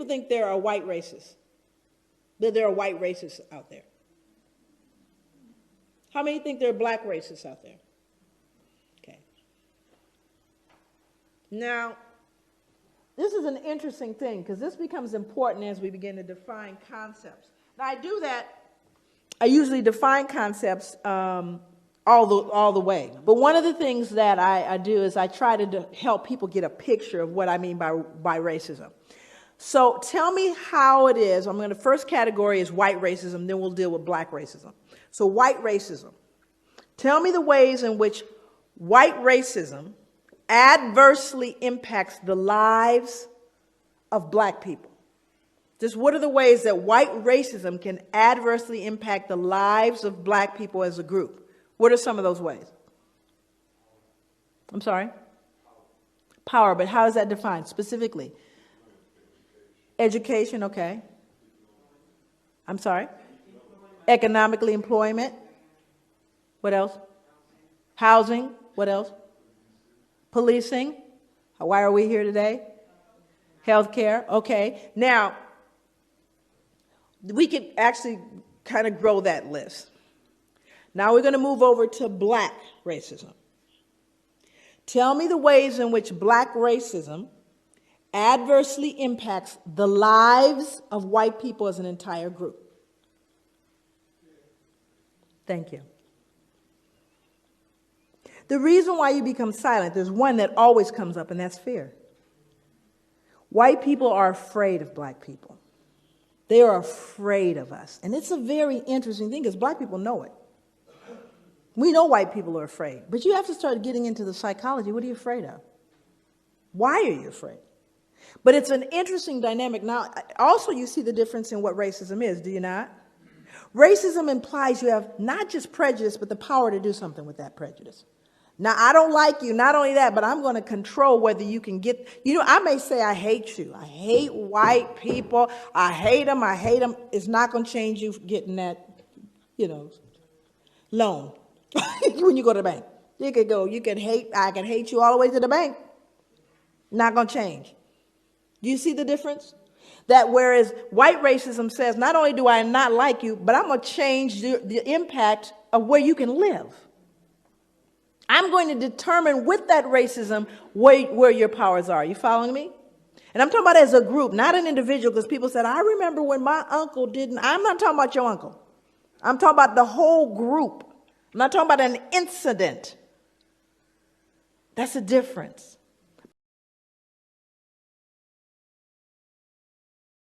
people think there are white racists? That there are white racists out there? How many think there are black racists out there? Okay. Now, this is an interesting thing because this becomes important as we begin to define concepts. Now, I do that. I usually define concepts all the way. But one of the things that I do is I try to help people get a picture of what I mean by racism. So tell me how it is. I'm going to, first category is white racism, then we'll deal with black racism. So white racism. Tell me the ways in which white racism adversely impacts the lives of black people. Just what are the ways that white racism can adversely impact the lives of black people as a group? What are some of those ways? I'm sorry? Power, but how is that defined specifically? Education, okay. I'm sorry? Economically, employment. What else? Housing. What else? Policing. Why are we here today? Healthcare. Okay. Now, we could actually kind of grow that list. Now we're going to move over to black racism. Tell me the ways in which black racism adversely impacts the lives of white people as an entire group. Thank you. The reason why you become silent, there's one that always comes up, and that's fear. White people are afraid of black people. They are afraid of us. And it's a very interesting thing because black people know it. We know white people are afraid, but you have to start getting into the psychology. What are you afraid of? Why are you afraid? But it's an interesting dynamic. Now, also you see the difference in what racism is, do you not? Racism implies you have not just prejudice, but the power to do something with that prejudice. Now, I don't like you, not only that, but I'm going to control whether you can get, I may say I hate you. I hate white people. I hate them. It's not going to change you getting that, loan when you go to the bank. I can hate you all the way to the bank. Not going to change. Do you see the difference? That whereas white racism says, not only do I not like you, but I'm going to change the impact of where you can live. I'm going to determine with that racism where your powers are. You following me? And I'm talking about as a group, not an individual, because people said, I remember when my uncle didn't. I'm not talking about your uncle. I'm talking about the whole group. I'm not talking about an incident. That's a difference.